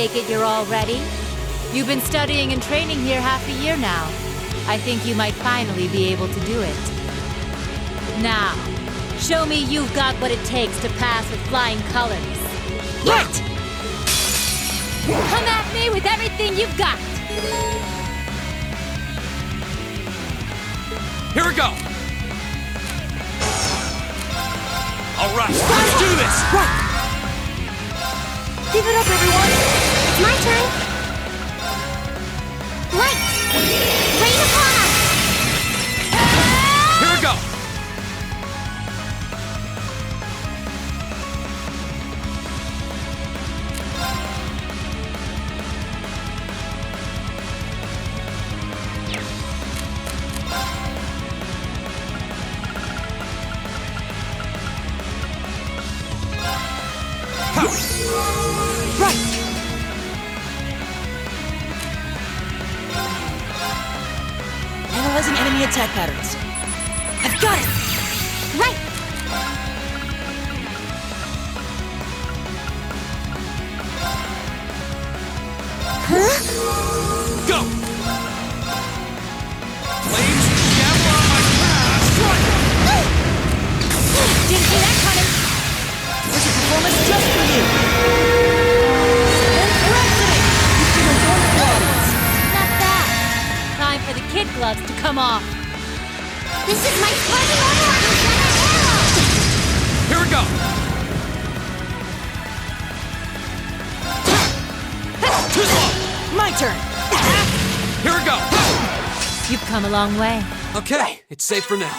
take it you're all ready? You've been studying and training here half a year now. I think you might finally be able to do it. Now, show me you've got what it takes to pass with flying colors. Right! Come at me with everything you've got! Here we go! Alright, let's do this! Right! Give it up, everyone! It's my turn! Light! Rain upon us! Here we go! Right! Analyzing enemy attack patterns. I've got it! Right! Huh? Go! Flames gather on my path! Didn't see that coming! There's a performance just for you! Not bad. Time for the kid gloves to come off. This is my sparking override center arrow! Here we go! Too slow! My turn! Here we go! You've come a long way. Okay, it's safe for now.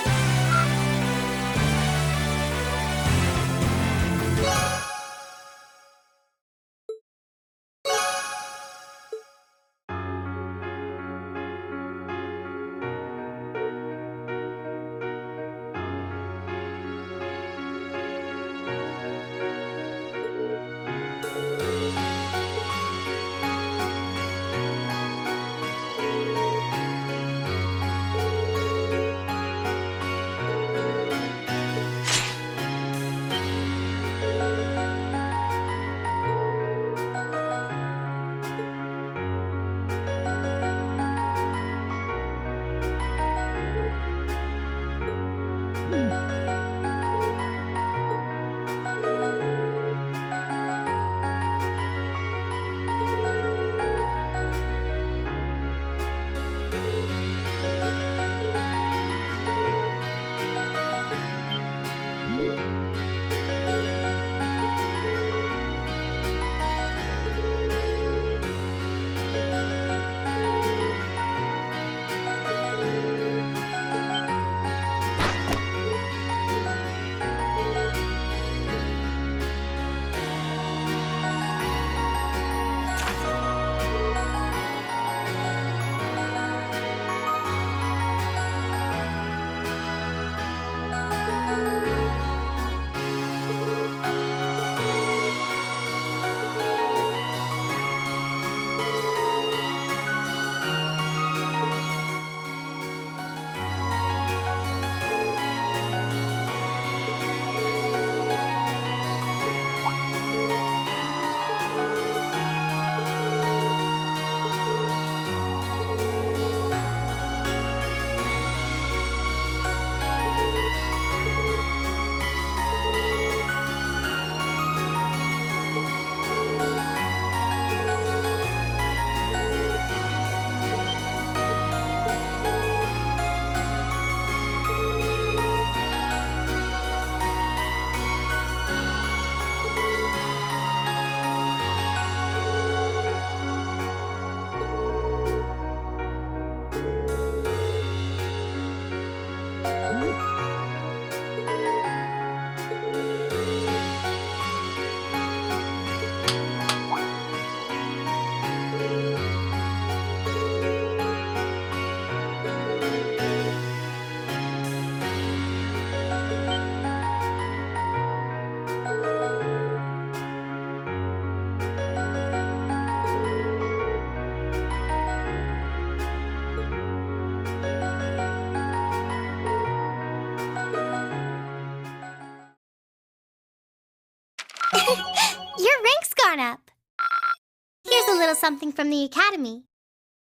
something from the academy.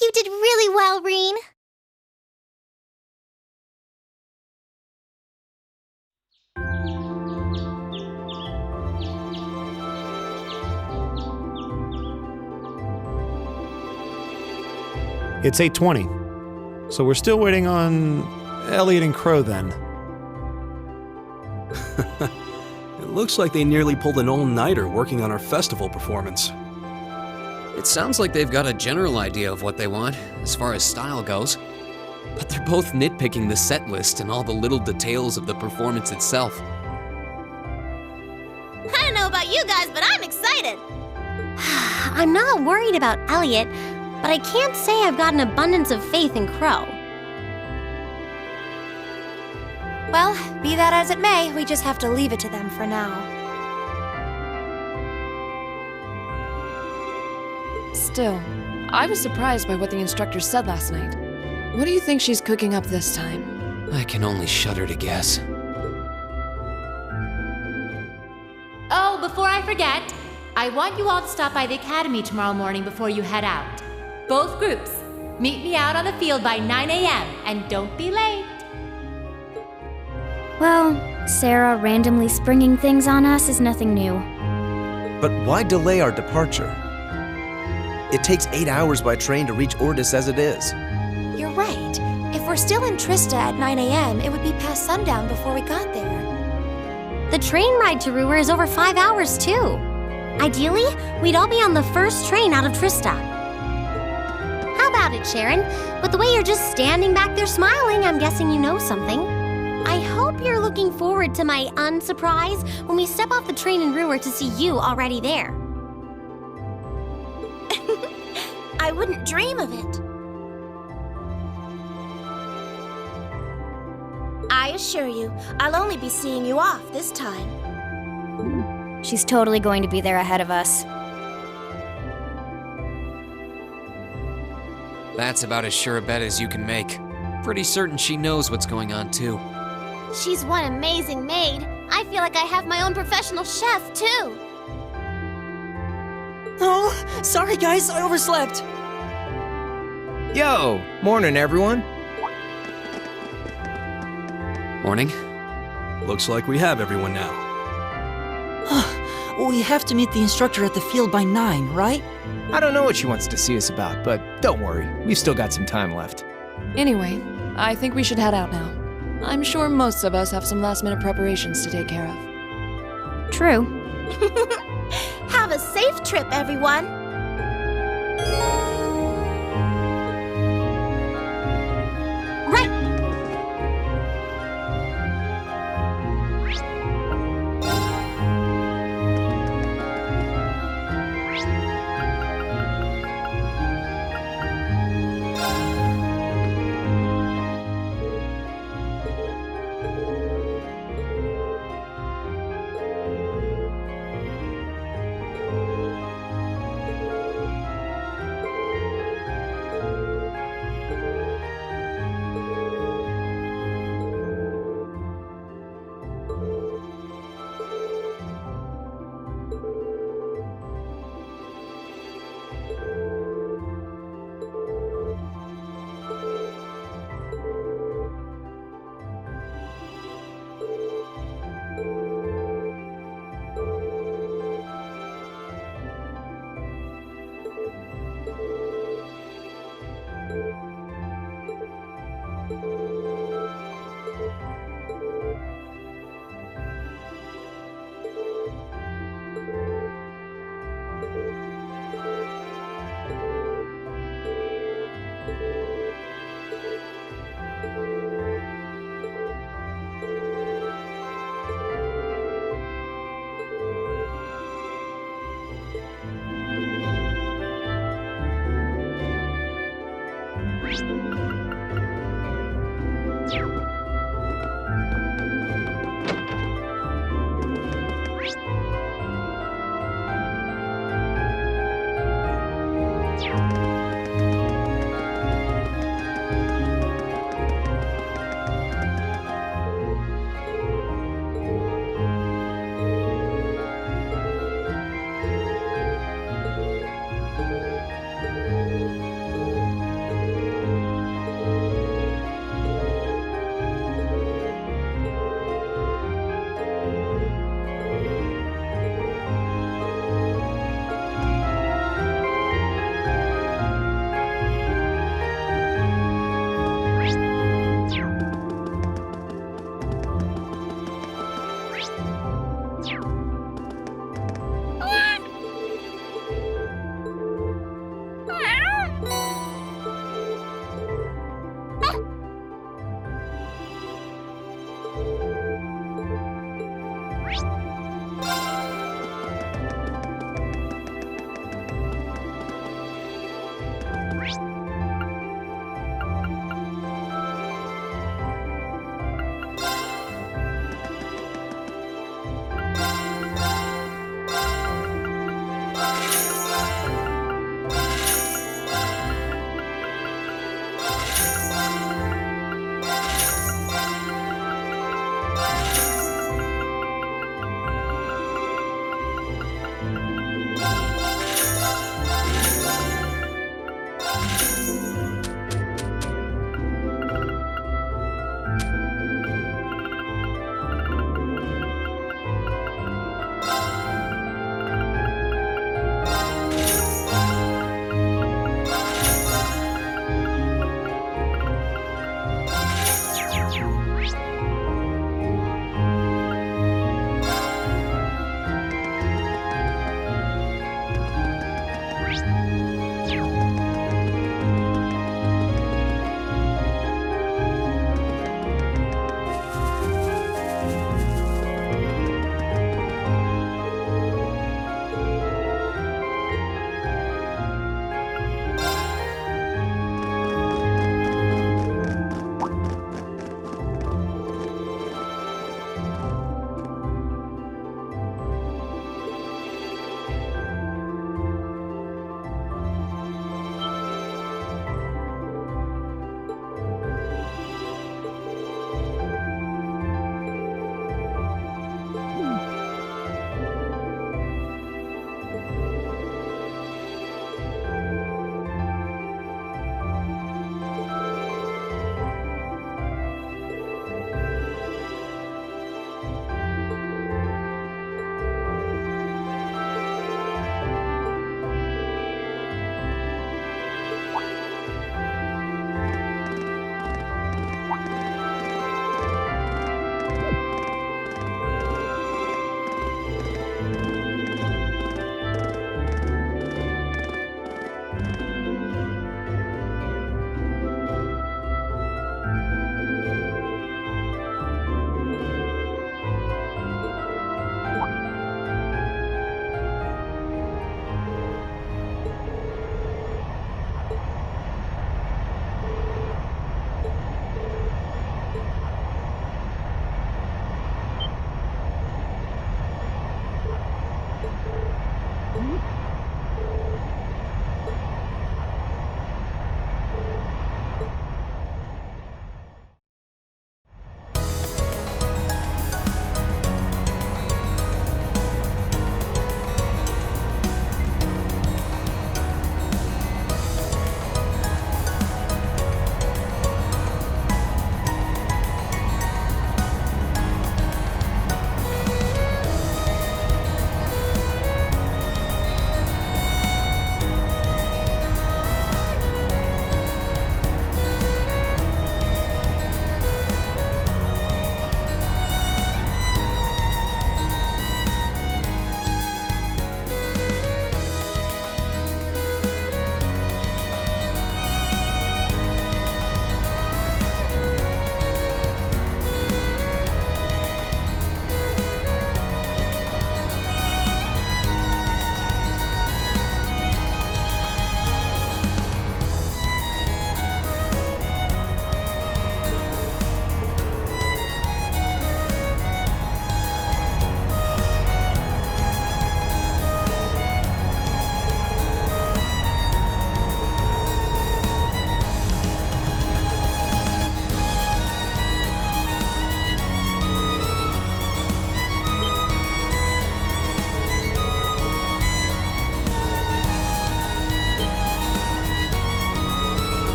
You did really well, Reen. It's 8:20, so we're still waiting on Elliot and Crow then. It looks like they nearly pulled an all-nighter working on our festival performance. It sounds like they've got a general idea of what they want, as far as style goes. But they're both nitpicking the set list and all the little details of the performance itself. I don't know about you guys, but I'm excited. I'm not worried about Elliot, but I can't say I've got an abundance of faith in Crow. Well, be that as it may, we just have to leave it to them for now. Still, I was surprised by what the instructor said last night. What do you think she's cooking up this time? I can only shudder to guess. Oh, before I forget, I want you all to stop by the academy tomorrow morning before you head out. Both groups, meet me out on the field by 9 a.m. and don't be late. Well, Sarah randomly springing things on us is nothing new. But why delay our departure? It takes 8 hours by train to reach Ordis as it is. You're right. If we're still in Trista at 9 a.m., it would be past sundown before we got there. The train ride to Ruhr is over 5 hours, too. Ideally, we'd all be on the first train out of Trista. How about it, Sharon? With the way you're just standing back there smiling, I'm guessing you know something. I hope you're looking forward to my unsurprise when we step off the train in Ruhr to see you already there. I wouldn't dream of it. I assure you, I'll only be seeing you off this time. She's totally going to be there ahead of us. That's about as sure a bet as you can make. Pretty certain she knows what's going on, too. She's one amazing maid. I feel like I have my own professional chef, too. Oh, sorry guys, I overslept. Yo, morning everyone. Morning. Looks like we have everyone now. We have to meet the instructor at the field by 9, right? I don't know what she wants to see us about, but don't worry, we've still got some time left. Anyway, I think we should head out now. I'm sure most of us have some last-minute preparations to take care of. True. Have a safe trip, everyone. Right.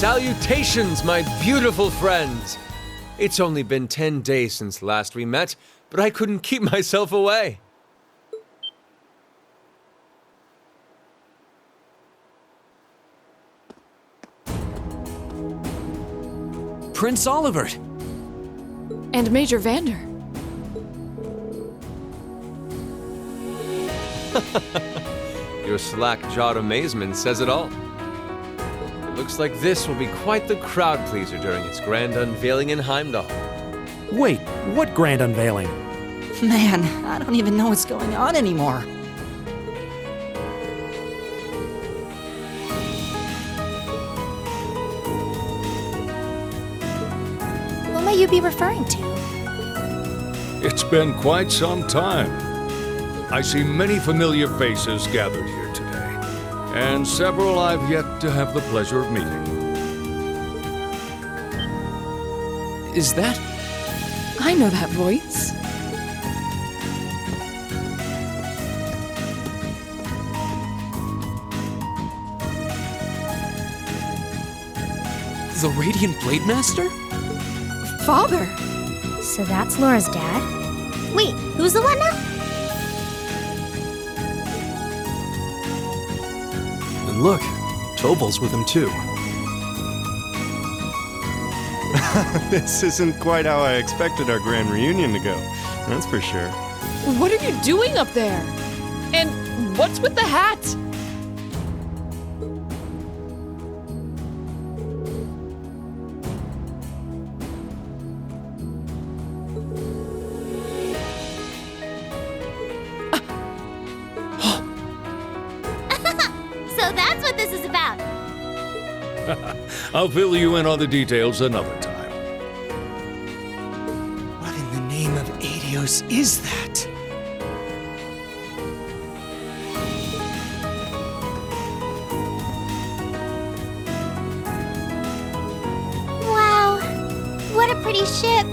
Salutations, my beautiful friends! It's only been 10 days since last we met, but I couldn't keep myself away. Prince Olivert! And Major Vander. Your slack-jawed amazement says it all. It looks like this will be quite the crowd pleaser during its grand unveiling in Heimdall. Wait, what grand unveiling? Man, I don't even know what's going on anymore. What might you be referring to? It's been quite some time. I see many familiar faces gathered here today, and several I've yet to have the pleasure of meeting. Is that? I know that voice. The Radiant Blade Master? Father! So that's Laura's dad? Wait, who's the what now? And look, Tobal's with him too. This isn't quite how I expected our grand reunion to go, that's for sure. What are you doing up there? And what's with the hat? So that's what this is about. I'll fill you in on the details another time. What in the name of Adios is that? Wow, what a pretty ship.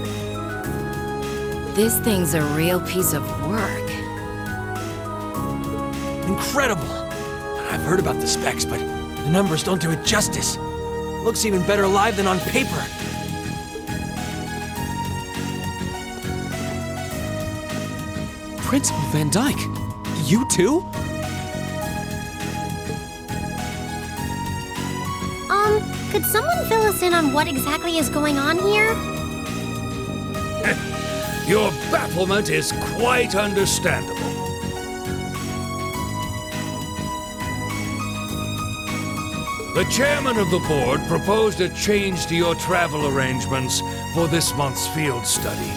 This thing's a real piece of work. Incredible! I've heard about the specs, but the numbers don't do it justice. Looks even better live than on paper. Principal Van Dyke, you too? Could someone fill us in on what exactly is going on here? Your bafflement is quite understandable. The chairman of the board proposed a change to your travel arrangements for this month's field study.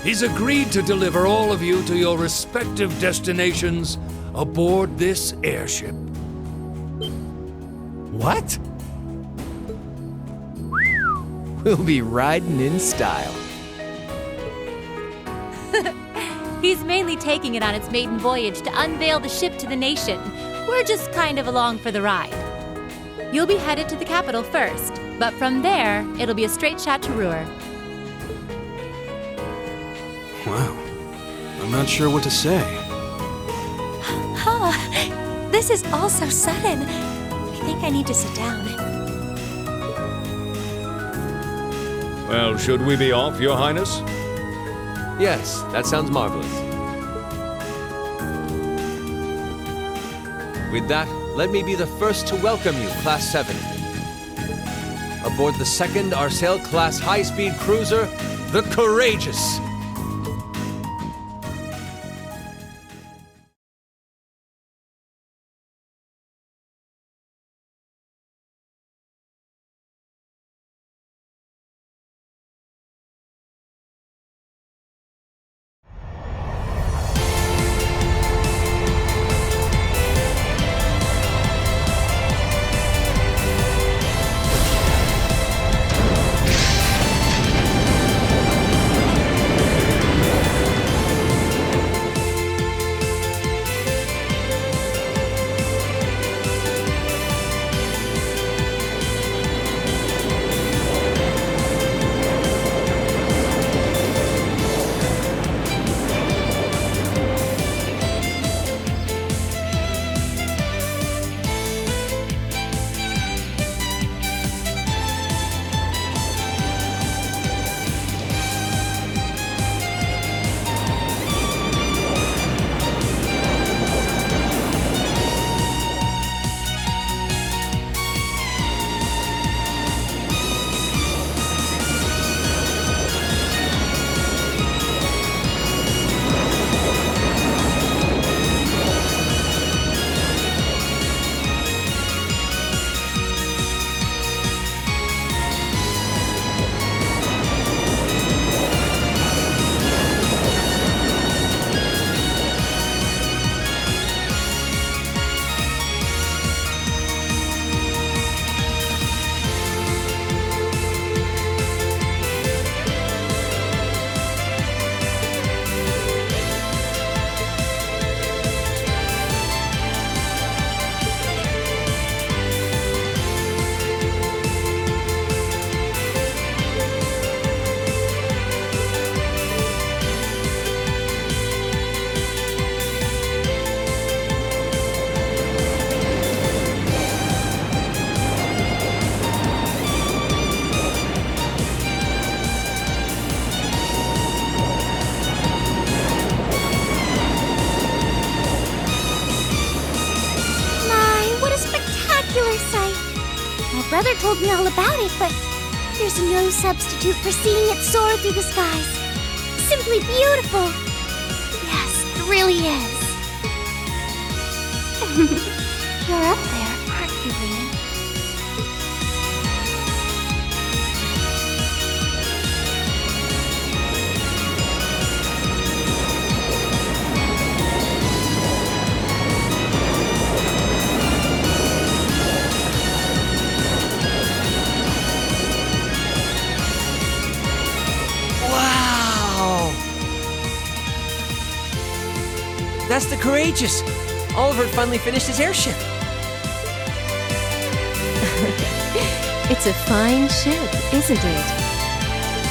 He's agreed to deliver all of you to your respective destinations aboard this airship. What? We'll be riding in style. He's mainly taking it on its maiden voyage to unveil the ship to the nation. We're just kind of along for the ride. You'll be headed to the capital first, but from there, it'll be a straight shot to Ruhr. Wow. I'm not sure what to say. Huh. This is all so sudden. I think I need to sit down. Well, should we be off, Your Highness? Yes, that sounds marvelous. With that, let me be the first to welcome you, Class 7. Aboard the second Arcel-class high-speed cruiser, the Courageous. brother told me all about it, but there's no substitute for seeing it soar through the skies. Simply beautiful. Yes, it really is. You're up there, aren't you, Lee? Wow! That's the Courageous! Oliver finally finished his airship. It's a fine ship, isn't it?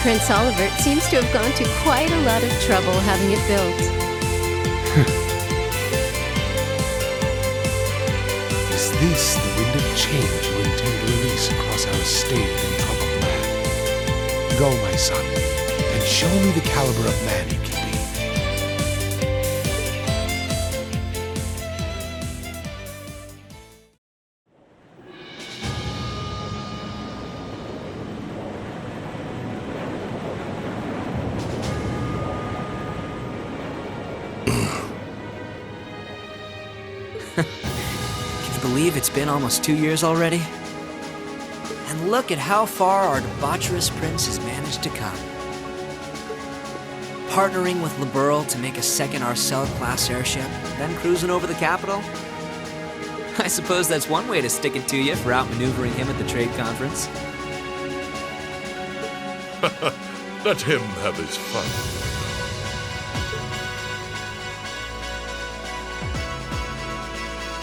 Prince Oliver seems to have gone to quite a lot of trouble having it built. Is this the wind of change you intend to release across our stained and troubled land? Go, my son, and show me the caliber of man you can be. Can you believe it's been almost 2 years already? And look at how far our debaucherous prince has managed to come. Partnering with Liberl to make a second Arcel-class airship, then cruising over the capital? I suppose that's one way to stick it to you for outmaneuvering him at the trade conference. Let him have his fun.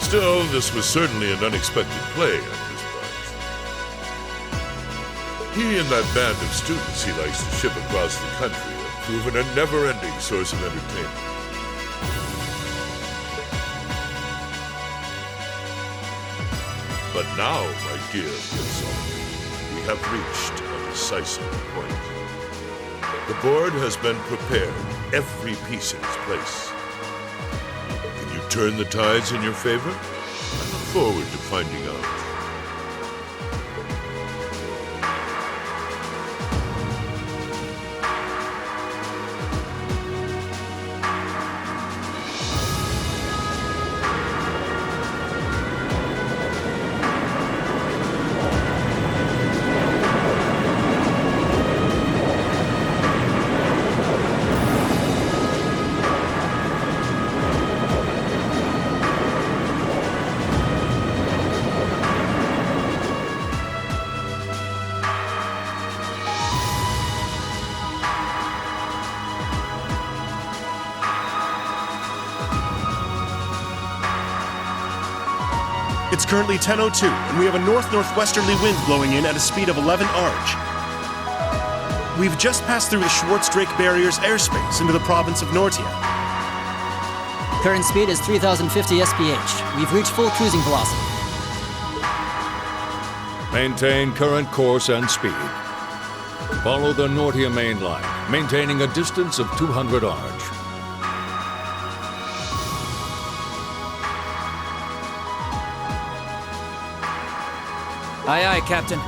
Still, this was certainly an unexpected play on his part. He and that band of students he likes to ship across the country have proven a never-ending source of entertainment. But now, my dear Prince Oliver, we have reached a decisive point. The board has been prepared, every piece in its place. Can you turn the tides in your favor? I look forward to finding out. It's currently 10:02, and we have a north-northwesterly wind blowing in at a speed of 11 Arch. We've just passed through the Schwartz-Drake Barrier's airspace into the province of Nortia. Current speed is 3,050 SPH. We've reached full cruising velocity. Maintain current course and speed. Follow the Nortia main line, maintaining a distance of 200 Arch. Aye, aye, Captain.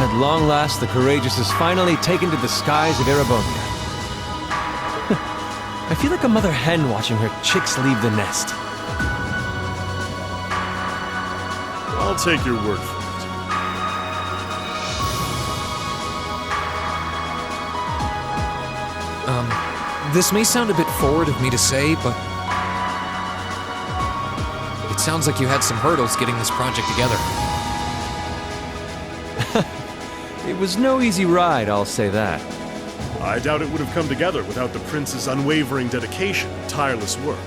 At long last, the Courageous is finally taken to the skies of Erebonia. I feel like a mother hen watching her chicks leave the nest. I'll take your word for it. This may sound a bit forward of me to say, but it sounds like you had some hurdles getting this project together. It was no easy ride, I'll say that. I doubt it would have come together without the prince's unwavering dedication and tireless work.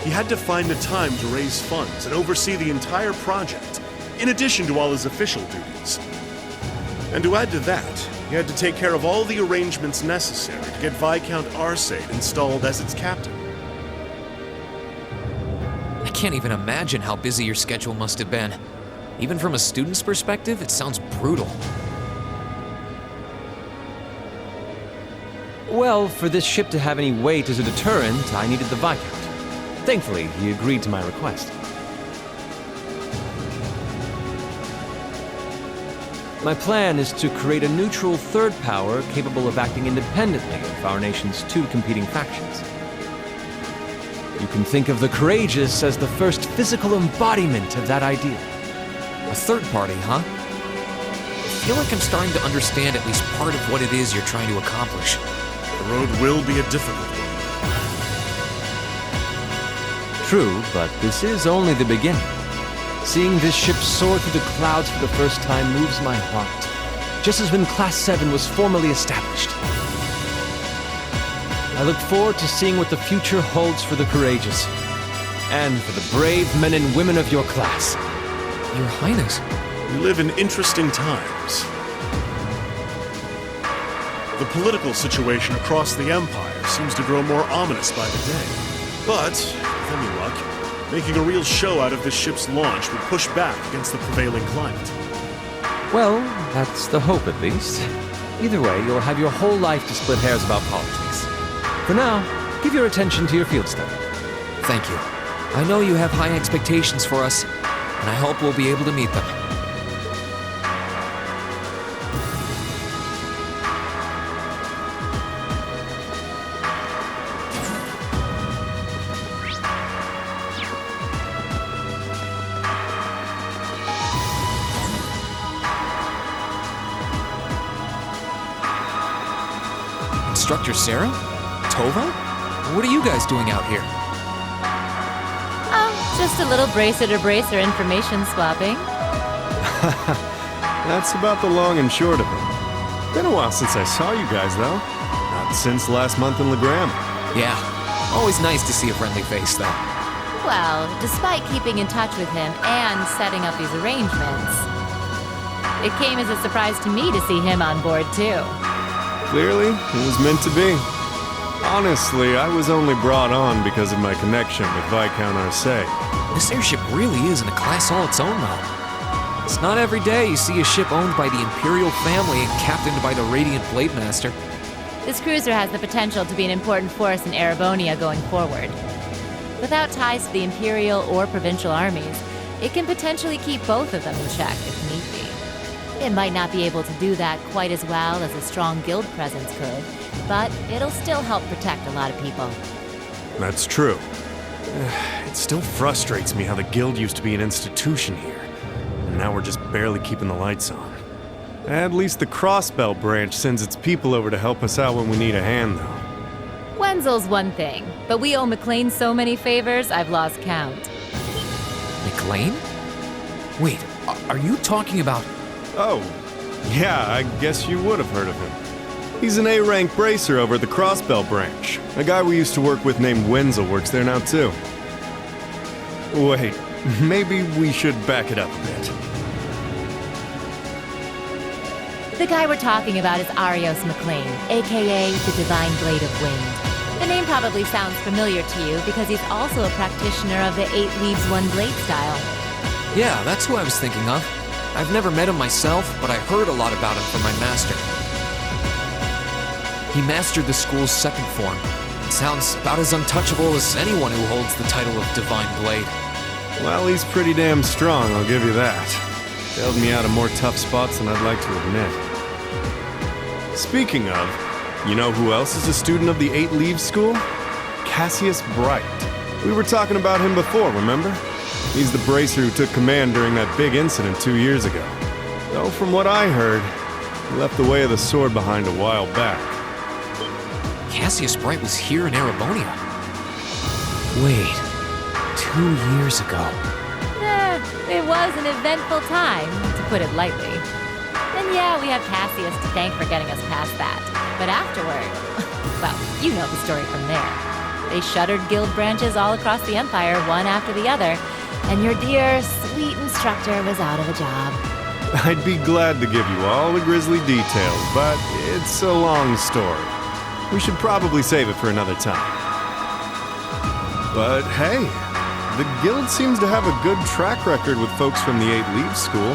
He had to find the time to raise funds and oversee the entire project, in addition to all his official duties. And to add to that, he had to take care of all the arrangements necessary to get Viscount Arcade installed as its captain. I can't even imagine how busy your schedule must have been. Even from a student's perspective, it sounds brutal. Well, for this ship to have any weight as a deterrent, I needed the Viscount. Thankfully, he agreed to my request. My plan is to create a neutral third power capable of acting independently of our nation's two competing factions. You can think of the Courageous as the first physical embodiment of that idea. A third party, huh? I feel like I'm starting to understand at least part of what it is you're trying to accomplish. The road will be a difficult one. True, but this is only the beginning. Seeing this ship soar through the clouds for the first time moves my heart, just as when Class 7 was formally established. I look forward to seeing what the future holds for the Courageous, and for the brave men and women of your class. Your Highness. We live in interesting times. The political situation across the Empire seems to grow more ominous by the day. But, with any luck, making a real show out of this ship's launch would push back against the prevailing climate. Well, that's the hope at least. Either way, you'll have your whole life to split hairs about politics. For now, give your attention to your field study. Thank you. I know you have high expectations for us, and I hope we'll be able to meet them. Instructor Sarah? Tova? What are you guys doing out here? Oh, just a little bracer-to-bracer information swapping. That's about the long and short of it. Been a while since I saw you guys, though. Not since last month in Legram. Yeah, always nice to see a friendly face, though. Well, despite keeping in touch with him and setting up these arrangements, it came as a surprise to me to see him on board, too. Clearly, it was meant to be. Honestly, I was only brought on because of my connection with Viscount Arcade. This airship really is in a class all its own, though. It's not every day you see a ship owned by the Imperial family and captained by the Radiant Blade Master. This cruiser has the potential to be an important force in Erebonia going forward. Without ties to the Imperial or Provincial armies, it can potentially keep both of them in check if need be. It might not be able to do that quite as well as a strong guild presence could, but it'll still help protect a lot of people. That's true. It still frustrates me how the guild used to be an institution here, and now we're just barely keeping the lights on. At least the Crossbell branch sends its people over to help us out when we need a hand, though. Wenzel's one thing, but we owe McLean so many favors, I've lost count. McLean? Wait, are you talking about... Oh, yeah, I guess you would have heard of him. He's an A-rank bracer over at the Crossbell branch. A guy we used to work with named Wenzel works there now, too. Wait, maybe we should back it up a bit. The guy we're talking about is Arios McLean, aka the Divine Blade of Wind. The name probably sounds familiar to you because he's also a practitioner of the 8 Leaves 1 Blade style. Yeah, that's who I was thinking of. I've never met him myself, but I heard a lot about him from my master. He mastered the school's second form. It sounds about as untouchable as anyone who holds the title of Divine Blade. Well, he's pretty damn strong, I'll give you that. Bailed me out of more tough spots than I'd like to admit. Speaking of, you know who else is a student of the 8 Leaves School? Cassius Bright. We were talking about him before, remember? He's the bracer who took command during that big incident 2 years ago. Though from what I heard, he left the way of the sword behind a while back. Cassius Bright was here in Erebonia. Wait, 2 years ago. It was an eventful time, to put it lightly. And yeah, we have Cassius to thank for getting us past that. But afterward, well, you know the story from there. They shuttered guild branches all across the Empire, one after the other, and your dear, sweet instructor was out of a job. I'd be glad to give you all the grisly details, but it's a long story. We should probably save it for another time. But hey, the guild seems to have a good track record with folks from the 8 Leaves School.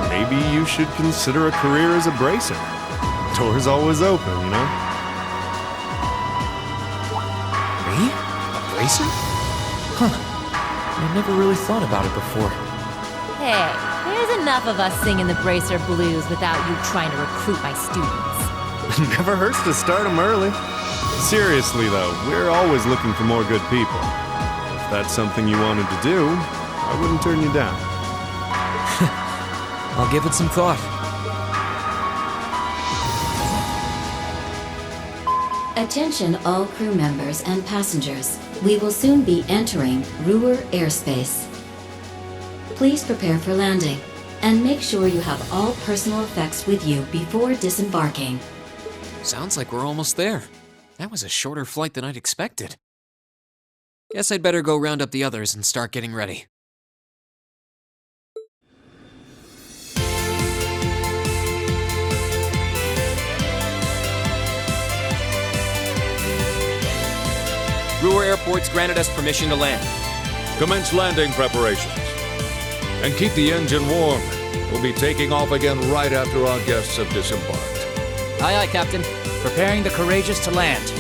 Maybe you should consider a career as a bracer. Door's always open, you know? Me? A bracer? Huh. I never really thought about it before. Hey, there's enough of us singing the Bracer Blues without you trying to recruit my students. Never hurts to start them early. Seriously though, we're always looking for more good people. If that's something you wanted to do, I wouldn't turn you down. I'll give it some thought. Attention all crew members and passengers. We will soon be entering Ruhr airspace. Please prepare for landing, and make sure you have all personal effects with you before disembarking. Sounds like we're almost there. That was a shorter flight than I'd expected. Guess I'd better go round up the others and start getting ready. Ruhr Airport's granted us permission to land. Commence landing preparations. And keep the engine warm. We'll be taking off again right after our guests have disembarked. Aye, aye, Captain. Preparing the Courageous to land.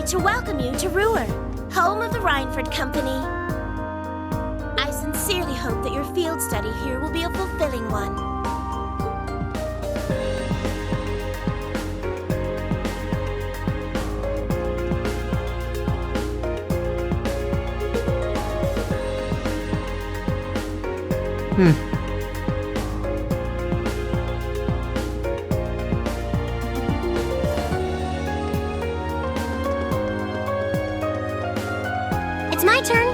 To welcome you to Ruhr, home of the Reinford Company. I sincerely hope that your field study here will be a fulfilling one. It's my turn.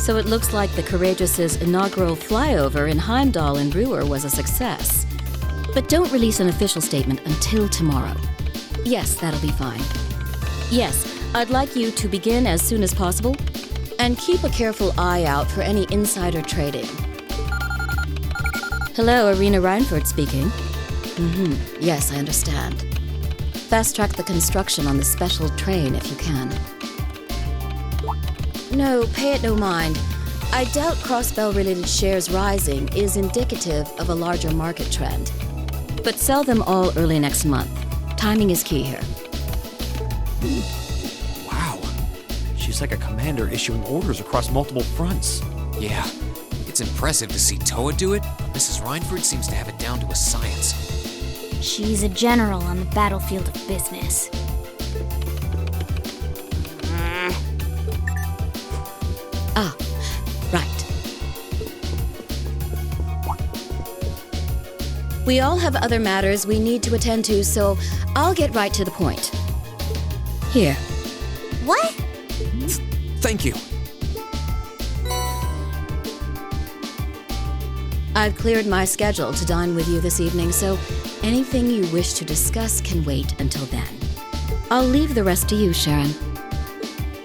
So it looks like the Courageous' inaugural flyover in Heimdall and Ruhr was a success. But don't release an official statement until tomorrow. Yes, that'll be fine. Yes, I'd like you to begin as soon as possible, and keep a careful eye out for any insider trading. Hello, Irina Reinford speaking. Yes, I understand. Fast-track the construction on the special train if you can. No, pay it no mind. I doubt Crossbell-related shares rising is indicative of a larger market trend. But sell them all early next month. Timing is key here. Wow. She's like a commander issuing orders across multiple fronts. Yeah, it's impressive to see Toa do it. Mrs. Reinford seems to have it down to a science. She's a general on the battlefield of business. Ah, right. We all have other matters we need to attend to, so I'll get right to the point. Here. What? Thank you. I've cleared my schedule to dine with you this evening, so anything you wish to discuss can wait until then. I'll leave the rest to you, Sharon.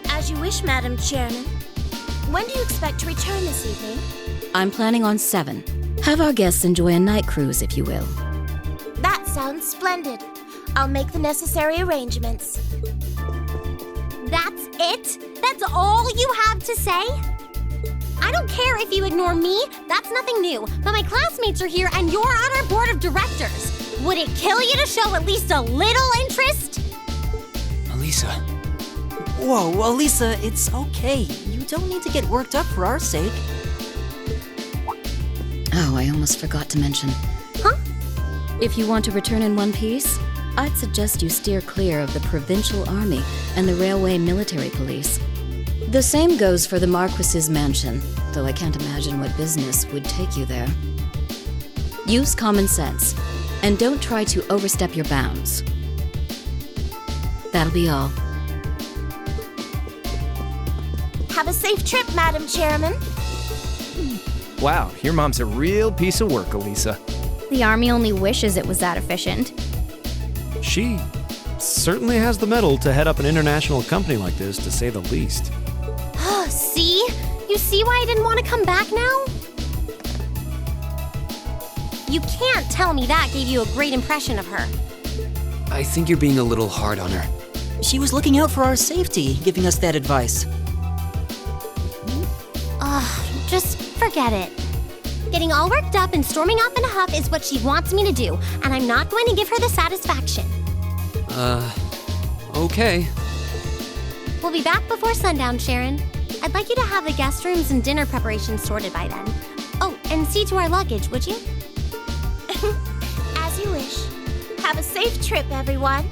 As you wish, Madam Chairman. When do you expect to return this evening? I'm planning on 7. Have our guests enjoy a night cruise, if you will. That sounds splendid. I'll make the necessary arrangements. That's it? That's all you have to say? I don't care if you ignore me, that's nothing new, but my classmates are here and you're on our board of directors. Would it kill you to show at least a little interest? Elisa. Whoa, Elisa, it's okay. You don't need to get worked up for our sake. Oh, I almost forgot to mention. Huh? If you want to return in one piece, I'd suggest you steer clear of the Provincial Army and the Railway Military Police. The same goes for the Marquis's mansion, though I can't imagine what business would take you there. Use common sense, and don't try to overstep your bounds. That'll be all. Have a safe trip, Madam Chairman. Wow, your mom's a real piece of work, Elisa. The Army only wishes it was that efficient. She certainly has the mettle to head up an international company like this, to say the least. See? You see why I didn't want to come back now? You can't tell me that gave you a great impression of her. I think you're being a little hard on her. She was looking out for our safety, giving us that advice. Just forget it. Getting all worked up and storming off in a huff is what she wants me to do, and I'm not going to give her the satisfaction. Okay. We'll be back before sundown, Sharon. I'd like you to have the guest rooms and dinner preparations sorted by then. Oh, and see to our luggage, would you? As you wish. Have a safe trip, everyone.